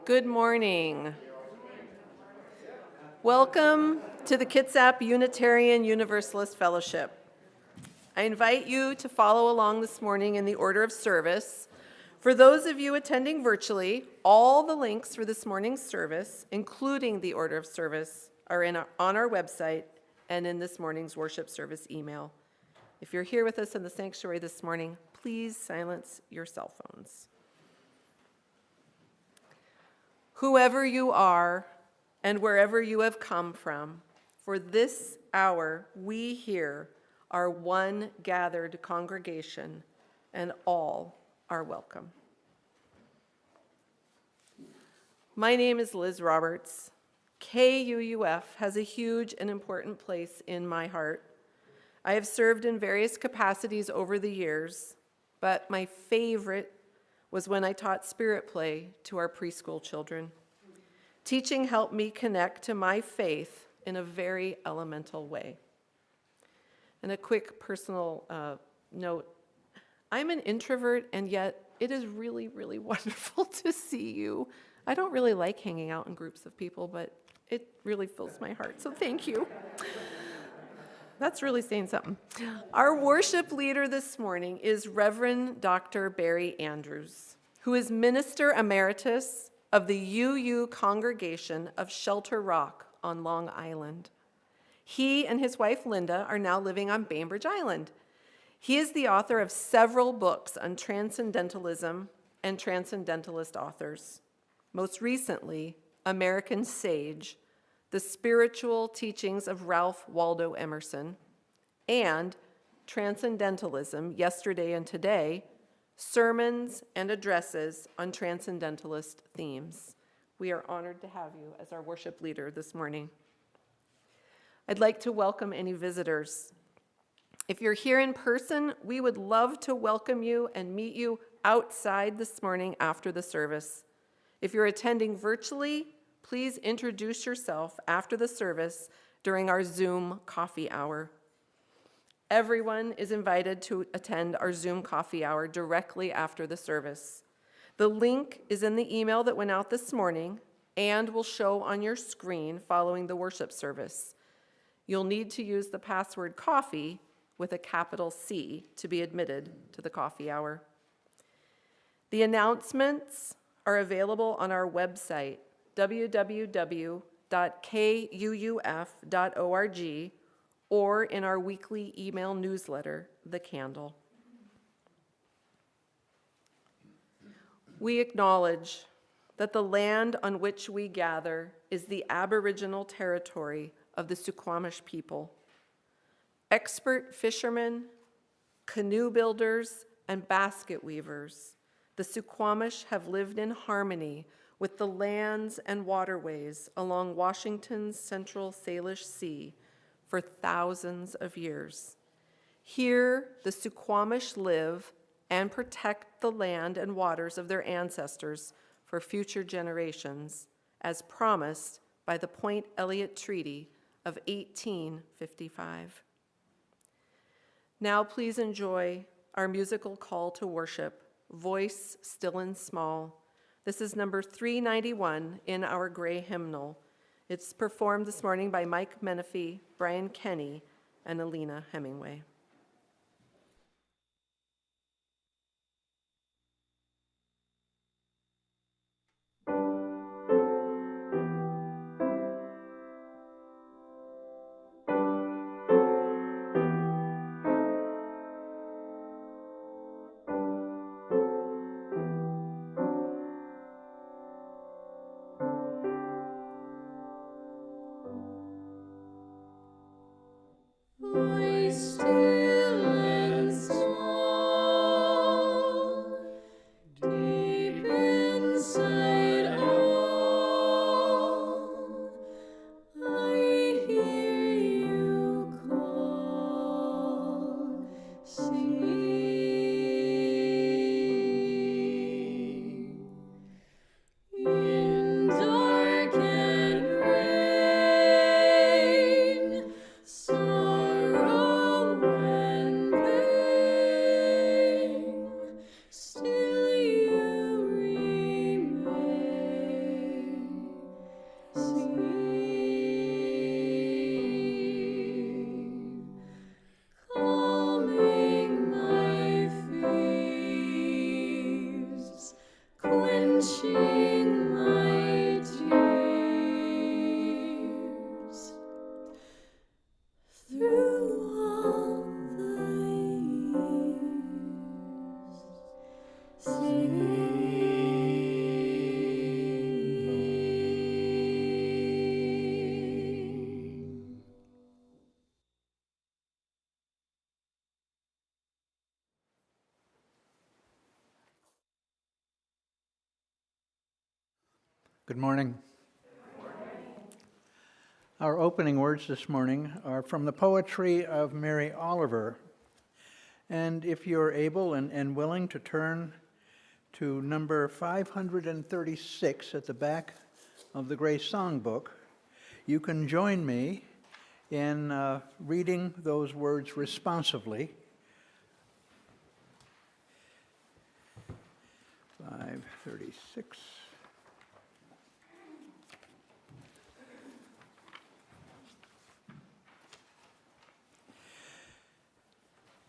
Good morning. Welcome to the Kitsap Unitarian Universalist Fellowship. I invite you to follow along this morning in the order of service. For those of you attending virtually, all the links for this morning's service, including the order of service, are on our website and in this morning's worship service email. If you're here with us in the sanctuary this morning, please silence your cell phones. Whoever you are and wherever you have come from, for this hour we here are one gathered congregation, and all are welcome. My name is Liz Roberts. KUUF has a huge and important place in my heart. I have served in various capacities over the years, but my favorite was when I taught spirit play to our preschool children. Teaching helped me connect to my faith in a very elemental way. And a quick personal note, I'm an introvert, and yet it is really, really wonderful to see you. I don't really like hanging out in groups of people, but it really fills my heart, so thank you. That's really saying something. Our worship leader this morning is Reverend Dr. Barry Andrews, who is Minister Emeritus of the UU Congregation of Shelter Rock on Long Island. He and his wife Linda are now living on Bainbridge Island. He is the author of several books on Transcendentalism and Transcendentalist authors. Most recently, American Sage, The Spiritual Teachings of Ralph Waldo Emerson, and Transcendentalism Yesterday and Today, Sermons and Addresses on Transcendentalist Themes. We are honored to have you as our worship leader this morning. I'd like to welcome any visitors. If you're here in person, we would love to welcome you and meet you outside this morning after the service. If you're attending virtually, please introduce yourself after the service during our Zoom coffee hour. Everyone is invited to attend our Zoom coffee hour directly after the service. The link is in the email that went out this morning and will show on your screen following the worship service. You'll need to use the password coffee with a capital C to be admitted to the coffee hour. The announcements are available on our website, www.kuuf.org, or in our weekly email newsletter, The Candle. We acknowledge that the land on which we gather is the Aboriginal territory of the Suquamish people. Expert fishermen, canoe builders, and basket weavers, the Suquamish have lived in harmony with the lands and waterways along Washington's Central Salish Sea for thousands of years. Here, the Suquamish live and protect the land and waters of their ancestors for future generations, as promised by the Point Elliott Treaty of 1855. Now please enjoy our musical call to worship, Voice Still and Small. This is number 391 in our gray hymnal. It's performed this morning by Mike Menifee, Brian Kenny, and Alina Hemingway. Voice still Good morning. Our opening words this morning are from the poetry of Mary Oliver. And if you're able and willing to turn to number 536 at the back of the Gray Songbook, you can join me in reading those words responsively. 536.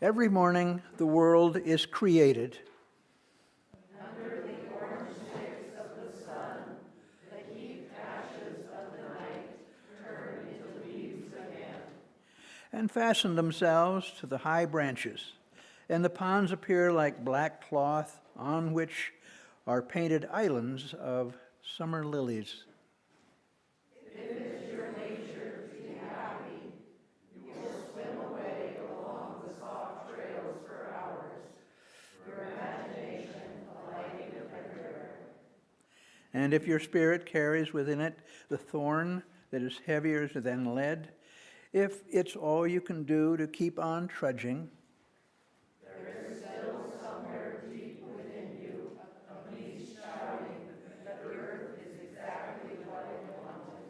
Every morning, the world is created. Under the orange sticks of the sun, the heaped ashes of the night turn into leaves again. And fasten themselves to the high branches, and the ponds appear like black cloth on which are painted islands of summer lilies. If it is your nature to be happy, you will swim away along the soft trails for hours, your imagination alighting everywhere. And if your spirit carries within it the thorn that is heavier than lead, if it's all you can do to keep on trudging, there is still somewhere deep within you a beast shouting that the earth is exactly what it wanted.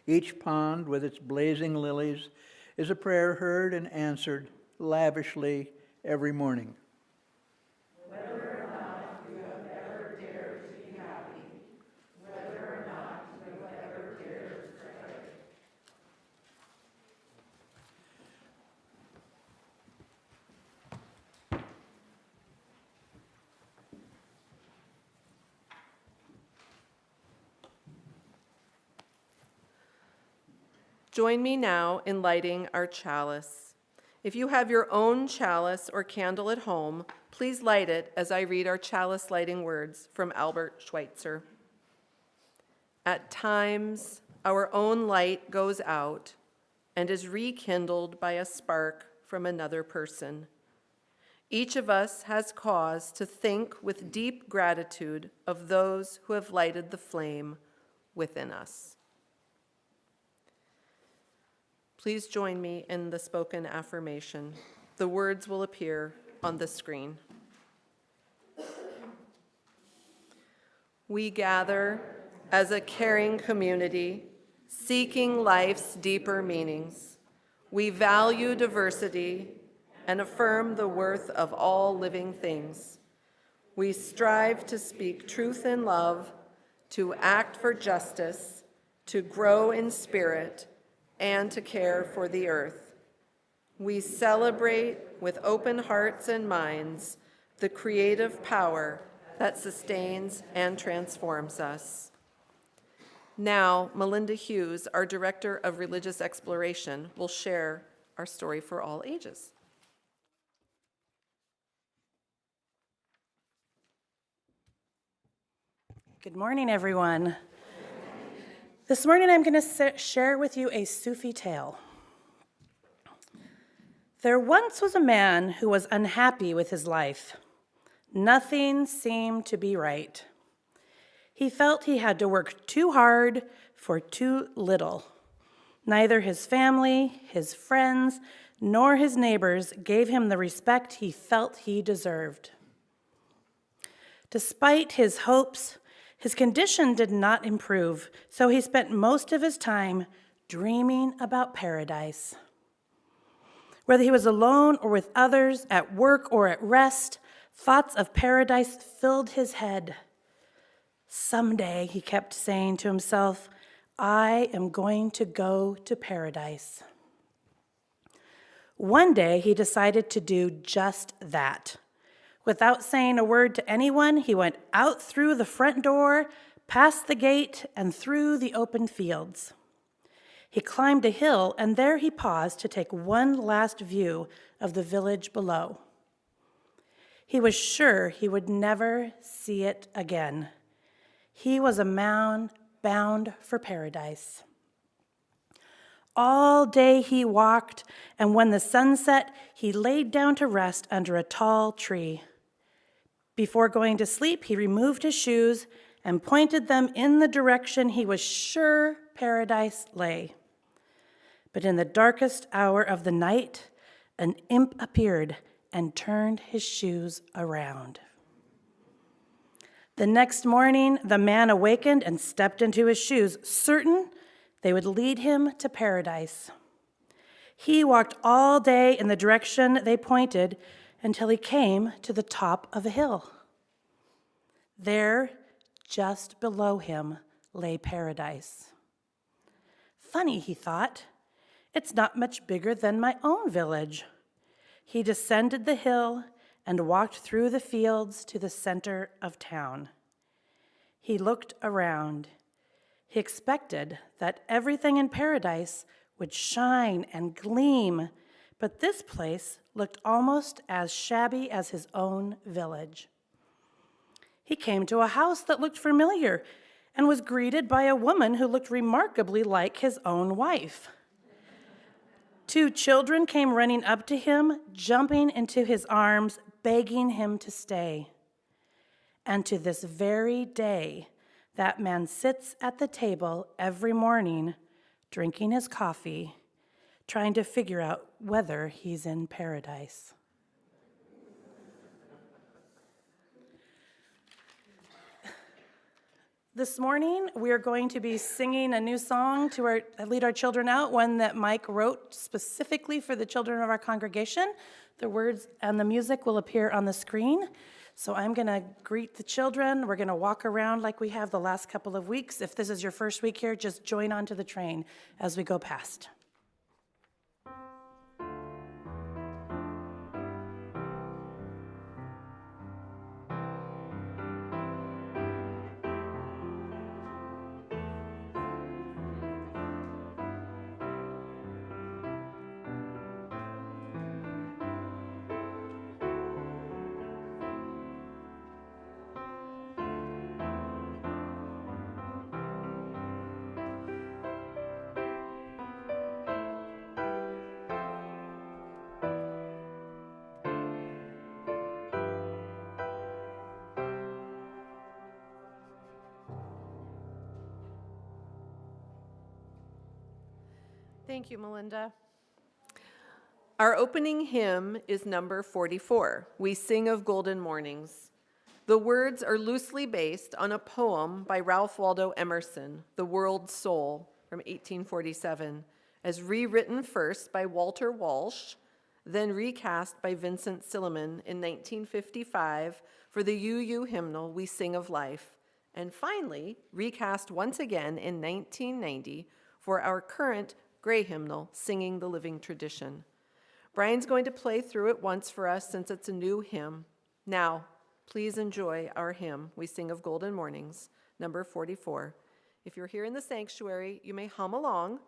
each pond with its blazing lilies is a prayer heard and answered lavishly every morning. Whether or not you have ever dared to be happy, whether or not you have ever dared to pray. Join me now in lighting our chalice. If you have your own chalice or candle at home, please light it as I read our chalice lighting words from Albert Schweitzer. At times, our own light goes out and is rekindled by a spark from another person. Each of us has cause to think with deep gratitude of those who have lighted the flame within us. Please join me in the spoken affirmation. The words will appear on the screen. We gather as a caring community, seeking life's deeper meanings. We value diversity and affirm the worth of all living things. We strive to speak truth in love, to act for justice, to grow in spirit, and to care for the earth. We celebrate with open hearts and minds the creative power that sustains and transforms us. Now, Melinda Hughes, our Director of Religious Exploration, will share our story for all ages. Good morning, everyone. This morning I'm going to share with you a Sufi tale. There once was a man who was unhappy with his life. Nothing seemed to be right. He felt he had to work too hard for too little. Neither his family, his friends, nor his neighbors gave him the respect he felt he deserved. Despite his hopes, his condition did not improve, so he spent most of his time dreaming about paradise. Whether he was alone or with others, at work or at rest, thoughts of paradise filled his head. Someday, he kept saying to himself, I am going to go to paradise. One day, he decided to do just that. Without saying a word to anyone, he went out through the front door, past the gate, and through the open fields. He climbed a hill, and there he paused to take one last view of the village below. He was sure he would never see it again. He was a man bound for paradise. All day he walked, and when the sun set, he laid down to rest under a tall tree. Before going to sleep, he removed his shoes and pointed them in the direction he was sure paradise lay. But in the darkest hour of the night, an imp appeared and turned his shoes around. The next morning, the man awakened and stepped into his shoes, certain they would lead him to paradise. He walked all day in the direction they pointed until he came to the top of a hill. There, just below him, lay paradise. Funny, he thought, it's not much bigger than my own village. He descended the hill and walked through the fields to the center of town. He looked around. He expected that everything in paradise would shine and gleam, but this place looked almost as shabby as his own village. He came to a house that looked familiar and was greeted by a woman who looked remarkably like his own wife. 2 children came running up to him, jumping into his arms, begging him to stay. And to this very day, that man sits at the table every morning, drinking his coffee, trying to figure out whether he's in paradise. This morning, we are going to be singing a new song to lead our children out, one that Mike wrote specifically for the children of our congregation. The words and the music will appear on the screen. So I'm going to greet the children. We're going to walk around like we have the last couple of weeks. If this is your first week here, just join onto the train as we go past. Thank you, Melinda. Our opening hymn is number 44, We Sing of Golden Mornings. The words are loosely based on a poem by Ralph Waldo Emerson, The World's Soul, from 1847, as rewritten first by Walter Walsh, then recast by Vincent Silliman in 1955 for the UU hymnal We Sing of Life, and finally recast once again in 1990 for our current Gray hymnal, Singing the Living Tradition. Brian's going to play through it once for us since it's a new hymn. Now, please enjoy our hymn, We Sing of Golden Mornings, number 44. If you're here in the sanctuary, you may hum along.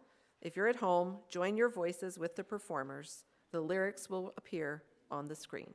If you're at home, join your voices with the performers. The lyrics will appear on the screen.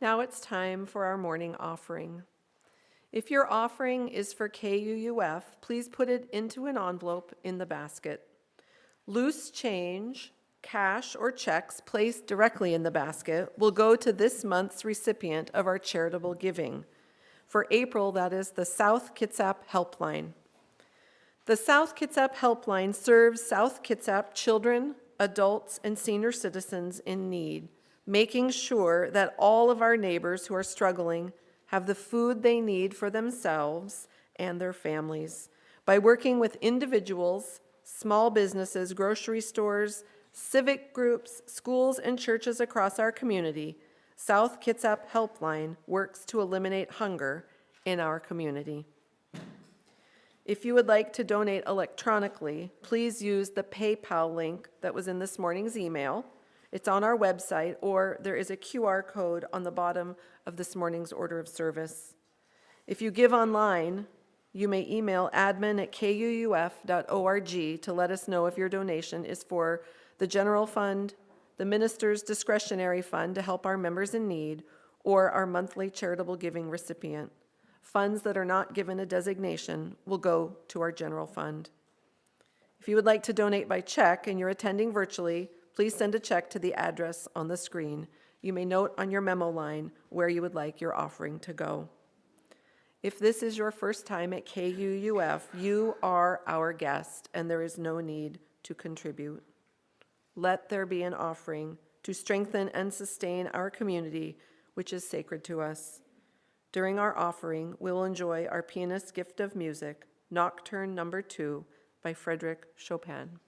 Now it's time for our morning offering. If your offering is for KUUF, please put it into an envelope in the basket. Loose change, cash, or checks placed directly in the basket will go to this month's recipient of our charitable giving. For April, that is the South Kitsap Helpline. The South Kitsap Helpline serves South Kitsap children, adults, and senior citizens in need, making sure that all of our neighbors who are struggling have the food they need for themselves and their families by working with individuals, small businesses, grocery stores, civic groups, schools, and churches across our community. South Kitsap Helpline works to eliminate hunger in our community. If you would like to donate electronically, please use the PayPal link that was in this morning's email. It's on our website, or there is a QR code on the bottom of this morning's order of service. If you give online, you may email admin@kuuf.org to let us know if your donation is for the general fund, the minister's discretionary fund to help our members in need, or our monthly charitable giving recipient. Funds that are not given a designation will go to our general fund. If you would like to donate by check and you're attending virtually, please send a check to the address on the screen. You may note on your memo line where you would like your offering to go. If this is your first time at KUUF, you are our guest and there is no need to contribute. Let there be an offering to strengthen and sustain our community, which is sacred to us. During our offering, we'll enjoy our pianist's gift of music, Nocturne No. 2 by Frederick Chopin.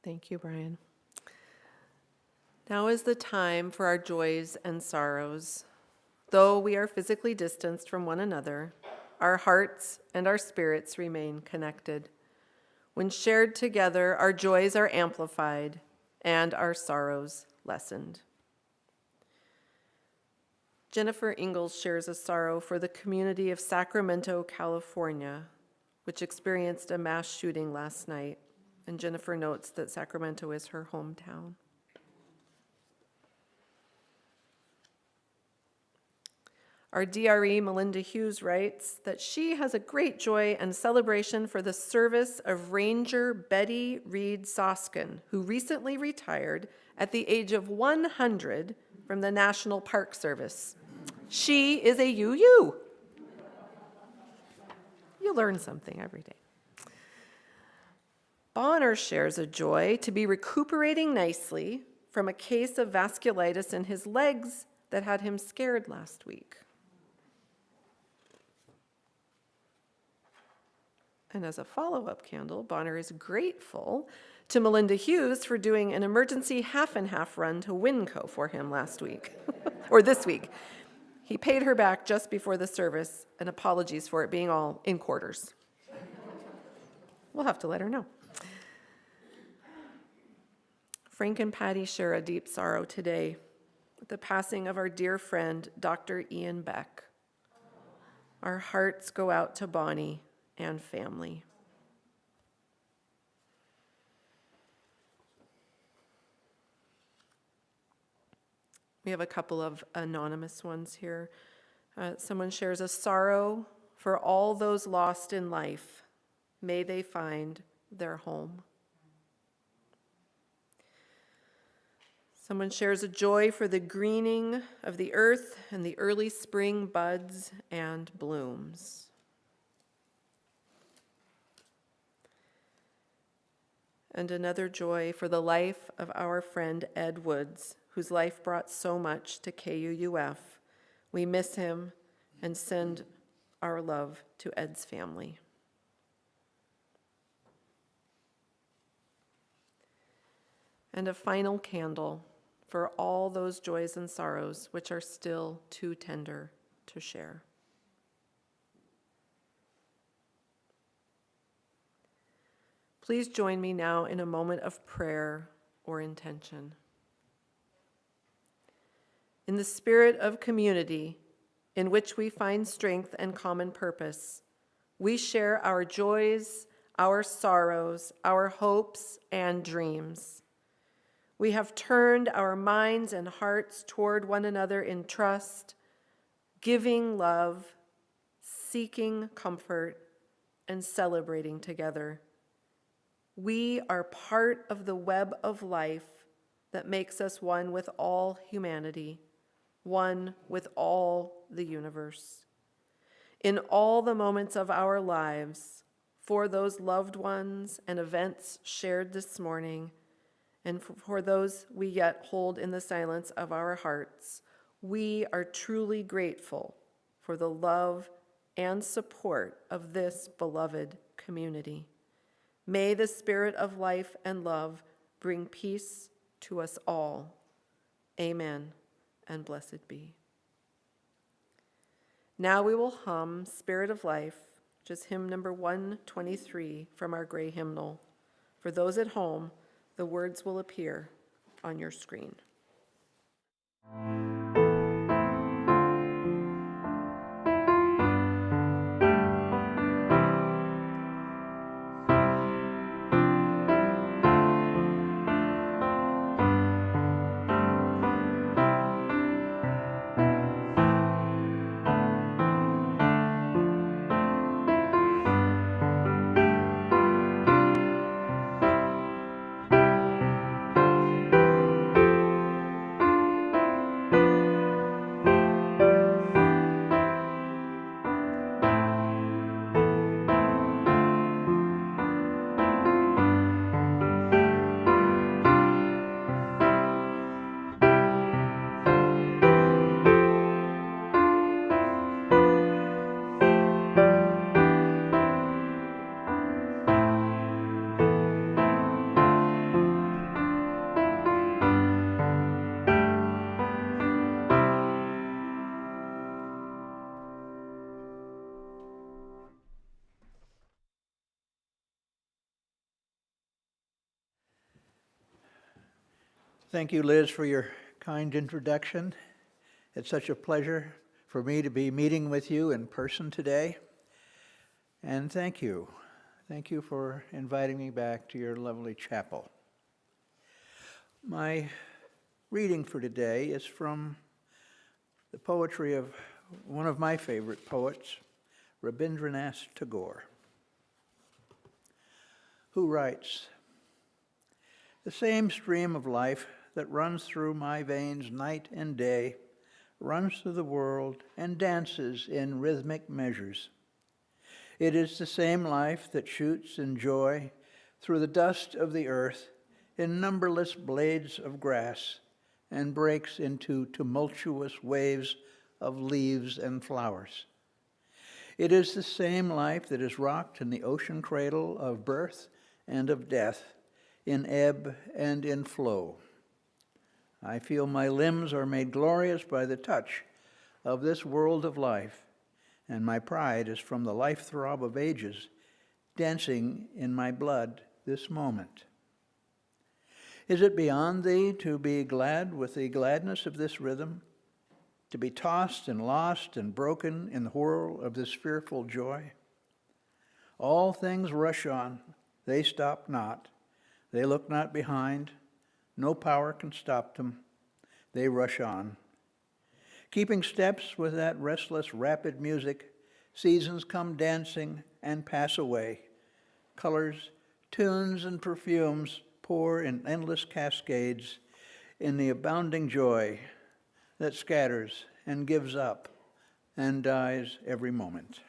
Thank you, Brian. Now is the time for our joys and sorrows. Though we are physically distanced from one another, our hearts and our spirits remain connected. When shared together, our joys are amplified and our sorrows lessened. Jennifer Ingalls shares a sorrow for the community of Sacramento, California, which experienced a mass shooting last night. And Jennifer notes that Sacramento is her hometown. Our DRE, Melinda Hughes, writes that she has a great joy and celebration for the service of Ranger Betty Reed Soskin, who recently retired at the age of 100 from the National Park Service. She is a UU. You learn something every day. Bonner shares a joy to be recuperating nicely from a case of vasculitis in his legs that had him scared last week. And as a follow-up candle, Bonner is grateful to Melinda Hughes for doing an emergency half-and-half run to Winco for him last week, or this week. He paid her back just before the service, and apologies for it being all in quarters. We'll have to let her know. Frank and Patty share a deep sorrow today with the passing of our dear friend, Dr. Ian Beck. Our hearts go out to Bonnie and family. We have a couple of anonymous ones here. Someone shares a sorrow for all those lost in life. May they find their home. Someone shares a joy for the greening of the earth and the early spring buds and blooms. And another joy for the life of our friend Ed Woods, whose life brought so much to KUUF. We miss him and send our love to Ed's family. And a final candle for all those joys and sorrows which are still too tender to share. Please join me now in a moment of prayer or intention. In the spirit of community, in which we find strength and common purpose, we share our joys, our sorrows, our hopes, and dreams. We have turned our minds and hearts toward one another in trust, giving love, seeking comfort, and celebrating together. We are part of the web of life that makes us one with all humanity, one with all the universe. In all the moments of our lives, for those loved ones and events shared this morning, and for those we yet hold in the silence of our hearts, we are truly grateful for the love and support of this beloved community. May the spirit of life and love bring peace to us all. Amen, and blessed be. Now we will hum Spirit of Life, which is hymn number 123 from our gray hymnal. For those at home, the words will appear on your screen. Thank you, Liz, for your kind introduction. It's such a pleasure for me to be meeting with you in person today. And thank you. Thank you for inviting me back to your lovely chapel. My reading for today is from the poetry of one of my favorite poets, Rabindranath Tagore, who writes, "The same stream of life that runs through my veins night and day runs through the world and dances in rhythmic measures. It is the same life that shoots in joy through the dust of the earth in numberless blades of grass and breaks into tumultuous waves of leaves and flowers. It is the same life that is rocked in the ocean cradle of birth and of death, in ebb and in flow. I feel my limbs are made glorious by the touch of this world of life, and my pride is from the life throb of ages dancing in my blood this moment. Is it beyond thee to be glad with the gladness of this rhythm, to be tossed and lost and broken in the whirl of this fearful joy? All things rush on, they stop not, they look not behind, no power can stop them, they rush on. Keeping steps with that restless, rapid music, seasons come dancing and pass away. Colors, tunes, and perfumes pour in endless cascades in the abounding joy that scatters and gives up and dies every moment."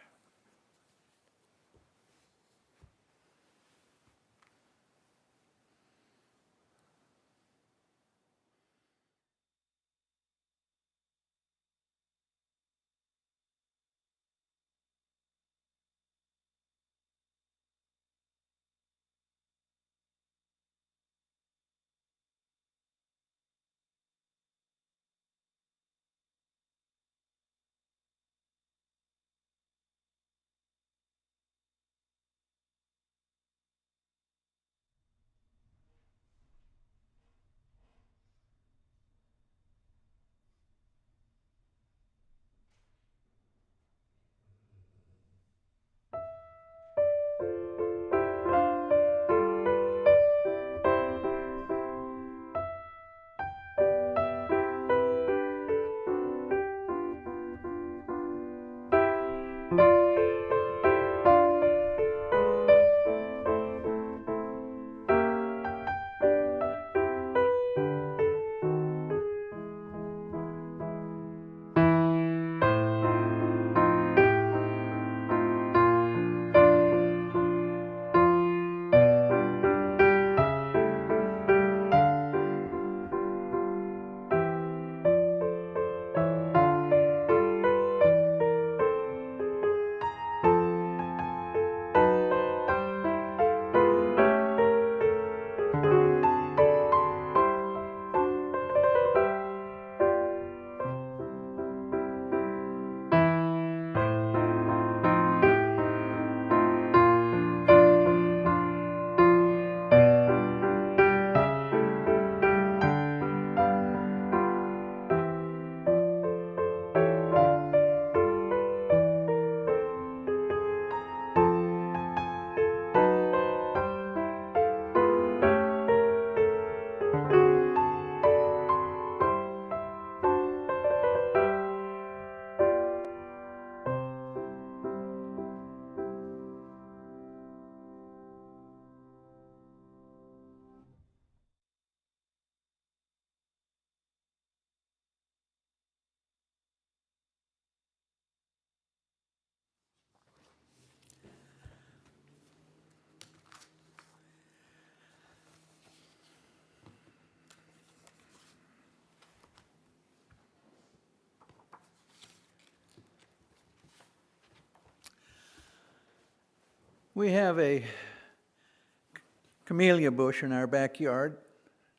We have a camellia bush in our backyard,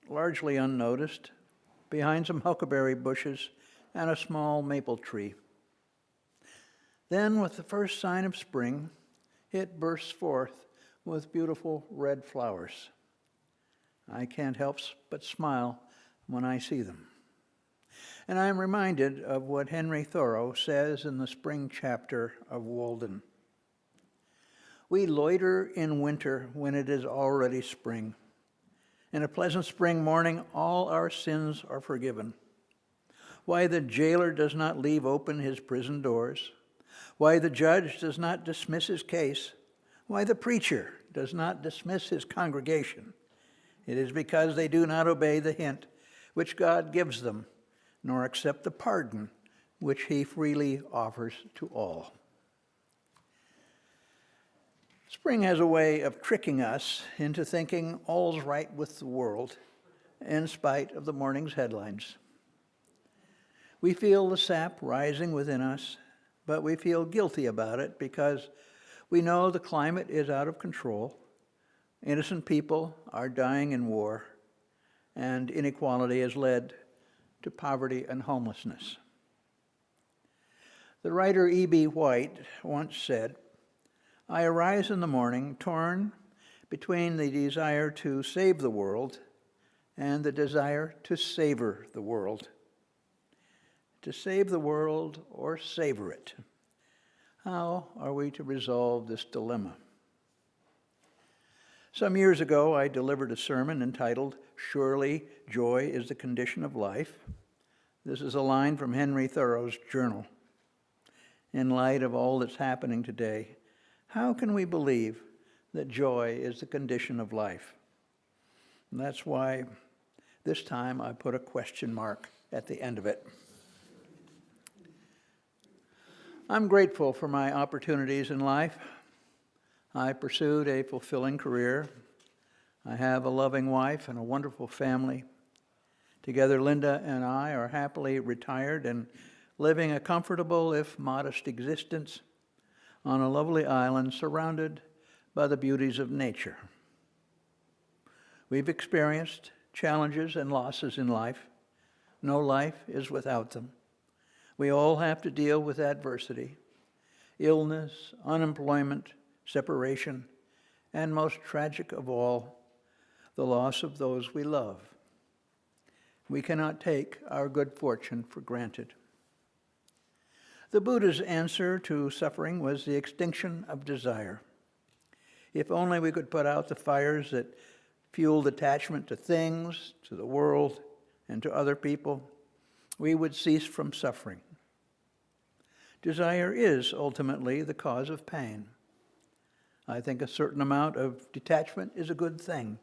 largely unnoticed, behind some huckleberry bushes and a small maple tree. Then, with the first sign of spring, it bursts forth with beautiful red flowers. I can't help but smile when I see them. And I am reminded of what Henry Thoreau says in the spring chapter of Waldo. We loiter in winter when it is already spring. In a pleasant spring morning, all our sins are forgiven. Why the jailer does not leave open his prison doors, why the judge does not dismiss his case, why the preacher does not dismiss his congregation, it is because they do not obey the hint which God gives them, nor accept the pardon which he freely offers to all. Spring has a way of tricking us into thinking all's right with the world, in spite of the morning's headlines. We feel the sap rising within us, but we feel guilty about it because we know the climate is out of control, innocent people are dying in war, and inequality has led to poverty and homelessness. The writer E.B. White once said, "I arise in the morning torn between the desire to save the world and the desire to savor the world." To save the world or savor it. How are we to resolve this dilemma? Some years ago, I delivered a sermon entitled, "Surely Joy is the Condition of Life." This is a line from Henry Thoreau's journal. In light of all that's happening today, how can we believe that joy is the condition of life? And that's why this time I put a question mark at the end of it. I'm grateful for my opportunities in life. I pursued a fulfilling career. I have a loving wife and a wonderful family. Together, Linda and I are happily retired and living a comfortable, if modest, existence on a lovely island surrounded by the beauties of nature. We've experienced challenges and losses in life. No life is without them. We all have to deal with adversity, illness, unemployment, separation, and most tragic of all, the loss of those we love. We cannot take our good fortune for granted. The Buddha's answer to suffering was the extinction of desire. If only we could put out the fires that fueled attachment to things, to the world, and to other people, we would cease from suffering. Desire is ultimately the cause of pain. I think a certain amount of detachment is a good thing,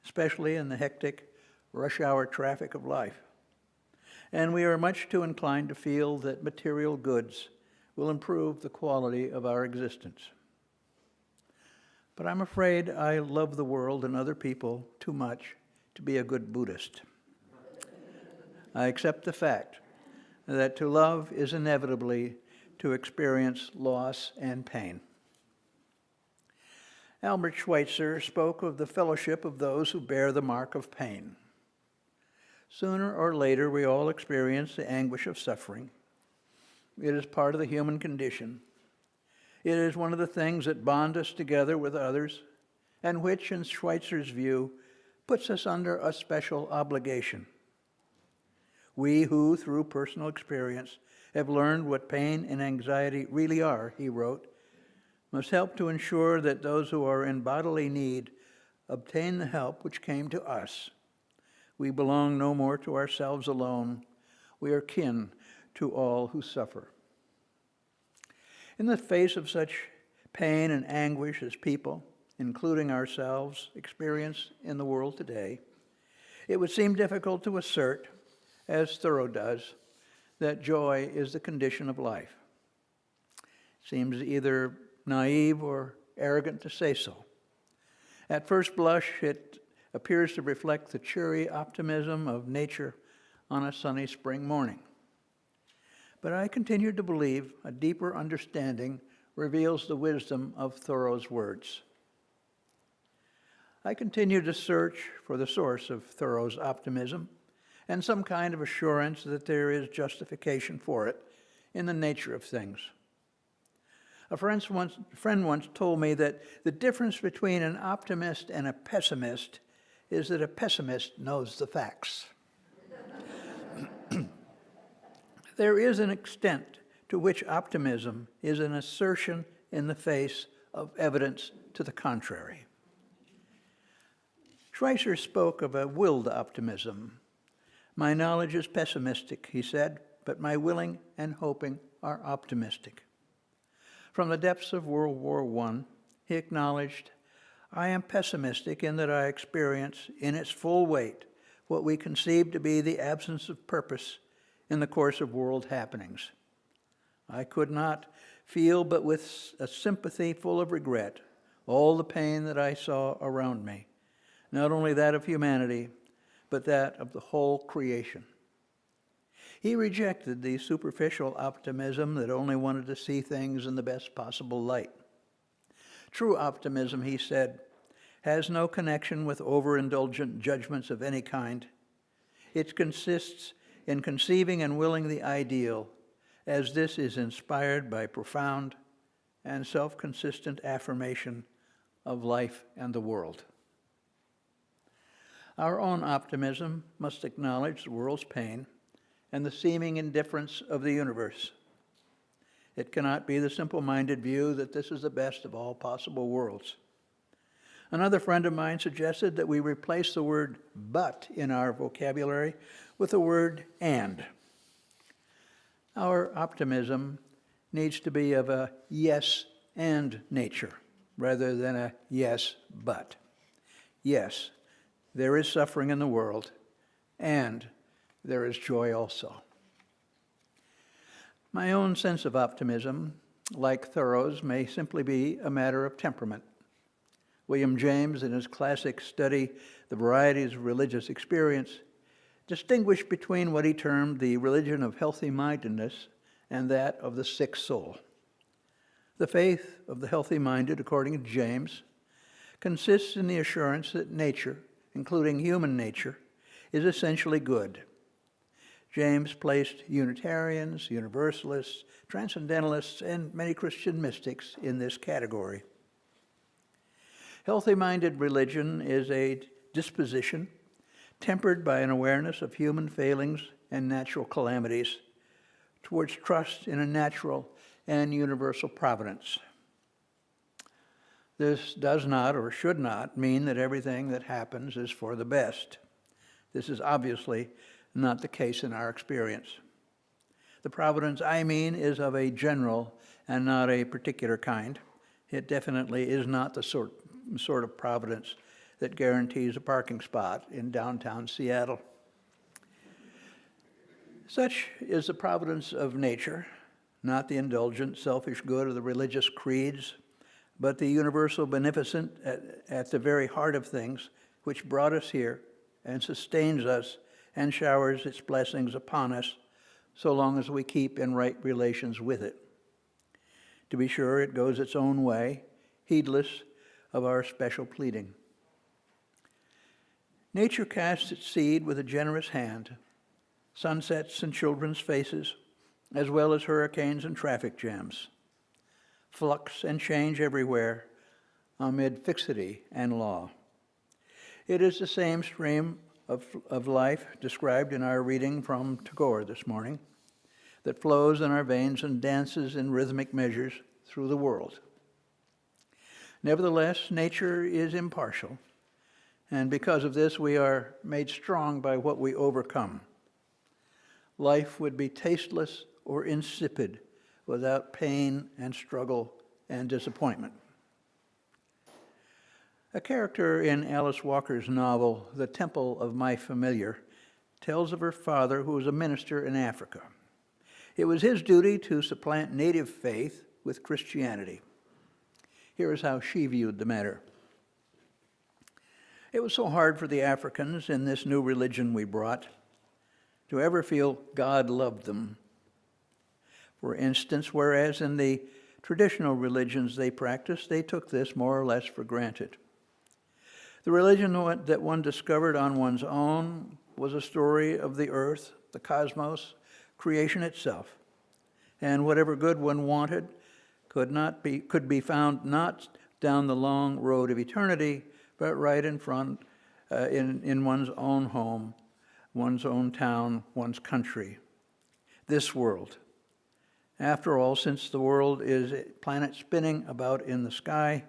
especially in the hectic rush hour traffic of life. And we are much too inclined to feel that material goods will improve the quality of our existence. But I'm afraid I love the world and other people too much to be a good Buddhist. I accept the fact that to love is inevitably to experience loss and pain. Albert Schweitzer spoke of the fellowship of those who bear the mark of pain. Sooner or later, we all experience the anguish of suffering. It is part of the human condition. It is one of the things that bond us together with others, and which, in Schweitzer's view, puts us under a special obligation. We who, through personal experience, have learned what pain and anxiety really are, he wrote, must help to ensure that those who are in bodily need obtain the help which came to us. We belong no more to ourselves alone. We are kin to all who suffer. In the face of such pain and anguish as people, including ourselves, experience in the world today, it would seem difficult to assert, as Thoreau does, that joy is the condition of life. It seems either naive or arrogant to say so. At first blush, it appears to reflect the cheery optimism of nature on a sunny spring morning. But I continue to believe a deeper understanding reveals the wisdom of Thoreau's words. I continue to search for the source of Thoreau's optimism and some kind of assurance that there is justification for it in the nature of things. A friend once told me that the difference between an optimist and a pessimist is that a pessimist knows the facts. There is an extent to which optimism is an assertion in the face of evidence to the contrary. Schweitzer spoke of a willed optimism. My knowledge is pessimistic, he said, but my willing and hoping are optimistic. From the depths of World War I, he acknowledged, I am pessimistic in that I experience in its full weight what we conceive to be the absence of purpose in the course of world happenings. I could not feel but with a sympathy full of regret all the pain that I saw around me, not only that of humanity, but that of the whole creation. He rejected the superficial optimism that only wanted to see things in the best possible light. True optimism, he said, has no connection with overindulgent judgments of any kind. It consists in conceiving and willing the ideal, as this is inspired by profound and self-consistent affirmation of life and the world. Our own optimism must acknowledge the world's pain and the seeming indifference of the universe. It cannot be the simple-minded view that this is the best of all possible worlds. Another friend of mine suggested that we replace the word but in our vocabulary with the word and. Our optimism needs to be of a yes and nature rather than a yes but. Yes, there is suffering in the world, and there is joy also. My own sense of optimism, like Thoreau's, may simply be a matter of temperament. William James, in his classic study, The Varieties of Religious Experience, distinguished between what he termed the religion of healthy-mindedness and that of the sick soul. The faith of the healthy-minded, according to James, consists in the assurance that nature, including human nature, is essentially good. James placed Unitarians, Universalists, Transcendentalists, and many Christian mystics in this category. Healthy-minded religion is a disposition tempered by an awareness of human failings and natural calamities towards trust in a natural and universal providence. This does not or should not mean that everything that happens is for the best. This is obviously not the case in our experience. The providence I mean is of a general and not a particular kind. It definitely is not the sort of providence that guarantees a parking spot in downtown Seattle. Such is the providence of nature, not the indulgent, selfish good of the religious creeds, but the universal beneficent at the very heart of things, which brought us here and sustains us and showers its blessings upon us so long as we keep in right relations with it. To be sure, it goes its own way, heedless of our special pleading. Nature casts its seed with a generous hand, sunsets in children's faces, as well as hurricanes and traffic jams, flux and change everywhere amid fixity and law. It is the same stream of life described in our reading from Tagore this morning that flows in our veins and dances in rhythmic measures through the world. Nevertheless, nature is impartial, and because of this, we are made strong by what we overcome. Life would be tasteless or insipid without pain and struggle and disappointment. A character in Alice Walker's novel, The Temple of My Familiar, tells of her father who was a minister in Africa. It was his duty to supplant native faith with Christianity. Here is how she viewed the matter. It was so hard for the Africans in this new religion we brought to ever feel God loved them. For instance, whereas in the traditional religions they practiced, they took this more or less for granted. The religion that one discovered on one's own was a story of the earth, the cosmos, creation itself, and whatever good one wanted could be found not down the long road of eternity, but right in front, in one's own home, one's own town, one's country. this world. After all, since the world is a planet spinning about in the sky,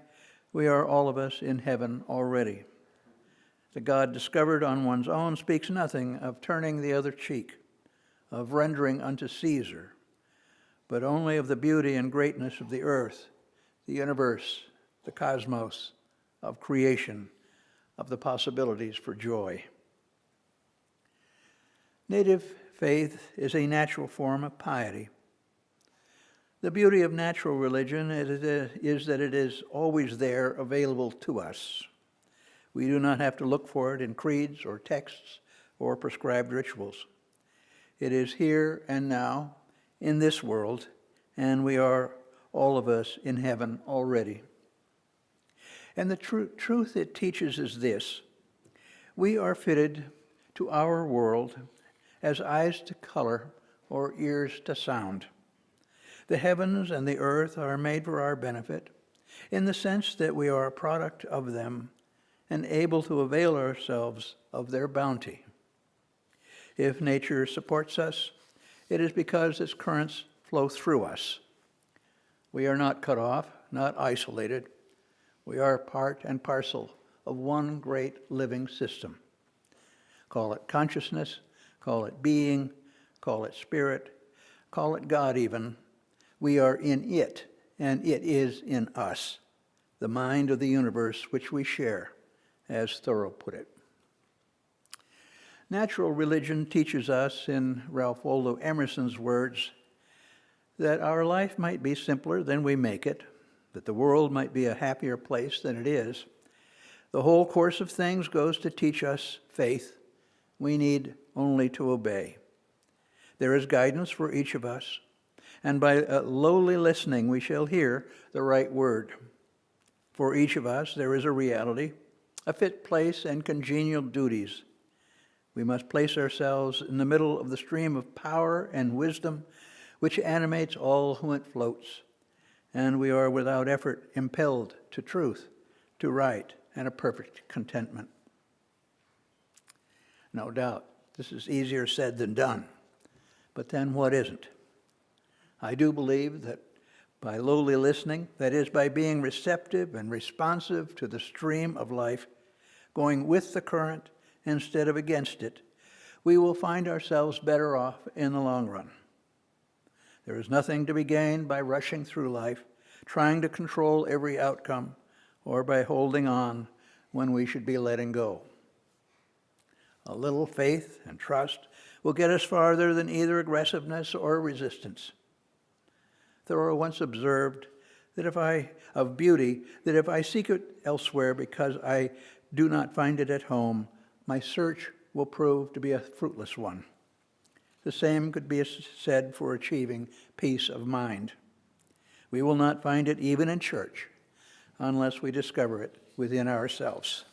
we are all of us in heaven already. The God discovered on one's own speaks nothing of turning the other cheek, of rendering unto Caesar, but only of the beauty and greatness of the earth, the universe, the cosmos, of creation, of the possibilities for joy. Native faith is a natural form of piety. The beauty of natural religion is that it is always there, available to us. We do not have to look for it in creeds or texts or prescribed rituals. It is here and now, in this world, and we are, all of us, in heaven already. And the truth it teaches is this: we are fitted to our world as eyes to color or ears to sound. The heavens and the earth are made for our benefit, in the sense that we are a product of them and able to avail ourselves of their bounty. If nature supports us, it is because its currents flow through us. We are not cut off, not isolated. We are part and parcel of one great living system. Call it consciousness, call it being, call it spirit, call it God even. We are in it, and it is in us, the mind of the universe which we share, as Thoreau put it. Natural religion teaches us, in Ralph Waldo Emerson's words, that our life might be simpler than we make it, that the world might be a happier place than it is. The whole course of things goes to teach us faith. We need only to obey. There is guidance for each of us, and by lowly listening we shall hear the right word. For each of us there is a reality, a fit place, and congenial duties. We must place ourselves in the middle of the stream of power and wisdom which animates all whom it floats, and we are without effort impelled to truth, to right, and a perfect contentment. No doubt, this is easier said than done, but then what isn't? I do believe that by lowly listening, that is, by being receptive and responsive to the stream of life, going with the current instead of against it, we will find ourselves better off in the long run. There is nothing to be gained by rushing through life, trying to control every outcome, or by holding on when we should be letting go. A little faith and trust will get us farther than either aggressiveness or resistance. Thoreau once observed that if I seek it elsewhere because I do not find it at home, my search will prove to be a fruitless one. The same could be said for achieving peace of mind. We will not find it even in church unless we discover it within ourselves.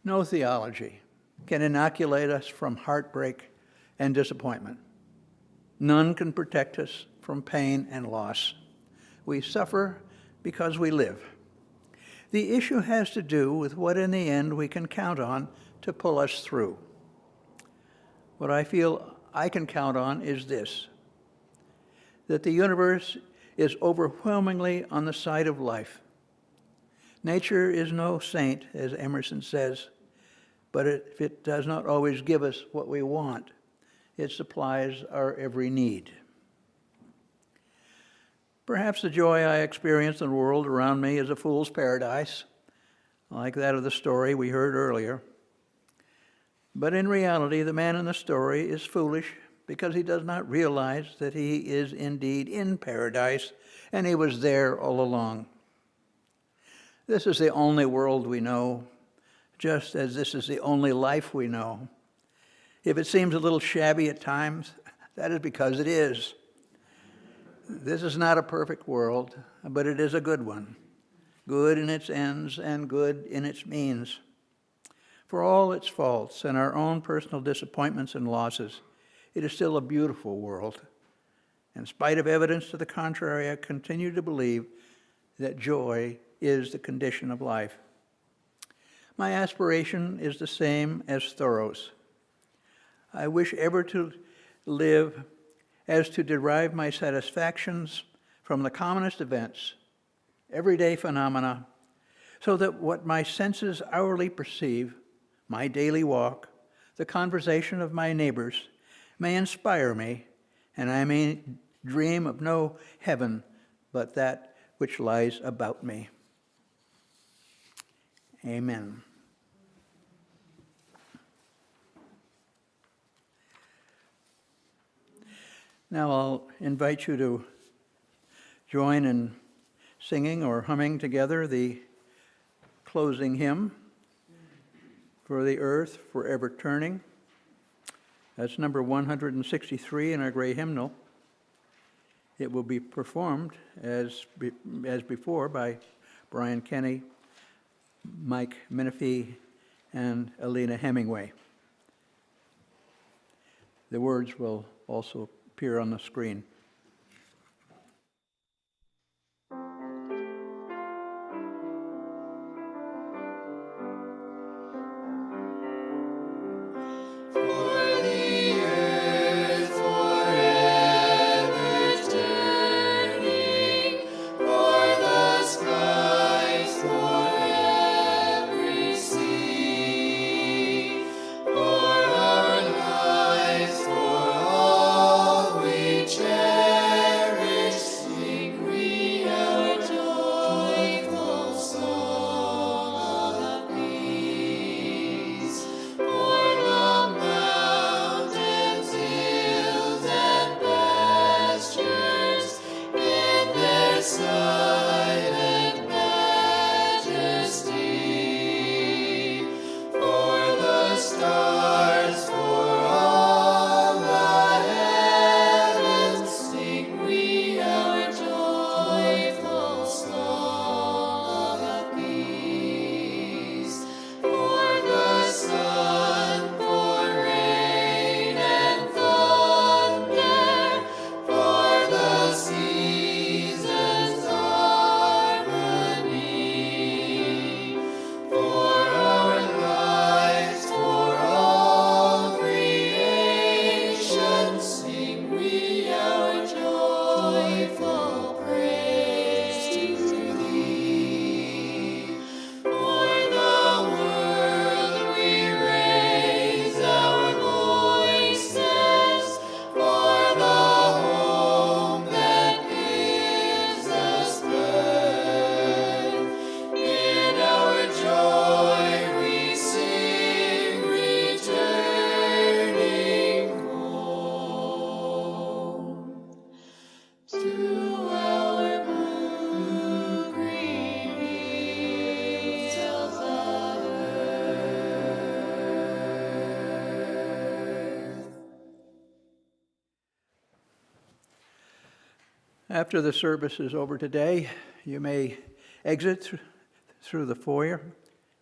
No theology can inoculate us from heartbreak and disappointment. None can protect us from pain and loss. We suffer because we live. The issue has to do with what in the end we can count on to pull us through. What I feel I can count on is this: that the universe is overwhelmingly on the side of life. Nature is no saint, as Emerson says, but if it does not always give us what we want, it supplies our every need. Perhaps the joy I experience in the world around me is a fool's paradise, like that of the story we heard earlier. But in reality, the man in the story is foolish because he does not realize that he is indeed in paradise, and he was there all along. This is the only world we know, just as this is the only life we know. If it seems a little shabby at times, that is because it is. This is not a perfect world, but it is a good one, good in its ends and good in its means. For all its faults and our own personal disappointments and losses, it is still a beautiful world. In spite of evidence to the contrary, I continue to believe that joy is the condition of life. My aspiration is the same as Thoreau's. I wish ever to live as to derive my satisfactions from the commonest events, everyday phenomena, so that what my senses hourly perceive, my daily walk, the conversation of my neighbors, may inspire me, and I may dream of no heaven but that which lies about me. Amen. Now I'll invite you to join in singing or humming together the closing hymn, For the Earth Forever Turning. That's number 163 in our gray hymnal. It will be performed as before by Brian Kenny, Mike Menifee, and Alina Hemingway. The words will also appear on the screen. After the service is over today, you may exit through the foyer,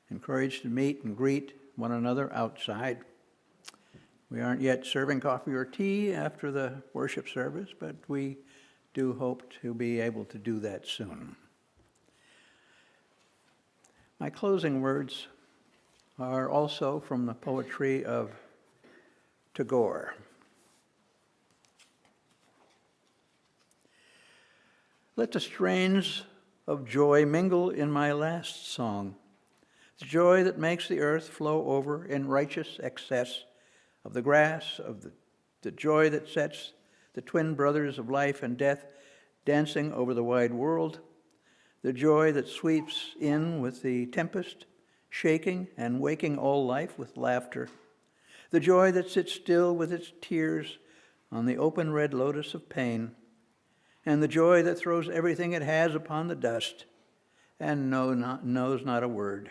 encouraged to meet and greet one another outside. We aren't yet serving coffee or tea after the worship service, but we do hope to be able to do that soon. My closing words are also from the poetry of Tagore. Let the strains of joy mingle in my last song, the joy that makes the earth flow over in righteous excess of the grass, of the joy that sets the twin brothers of life and death dancing over the wide world, the joy that sweeps in with the tempest, shaking and waking all life with laughter, the joy that sits still with its tears on the open red lotus of pain, and the joy that throws everything it has upon the dust and knows not a word.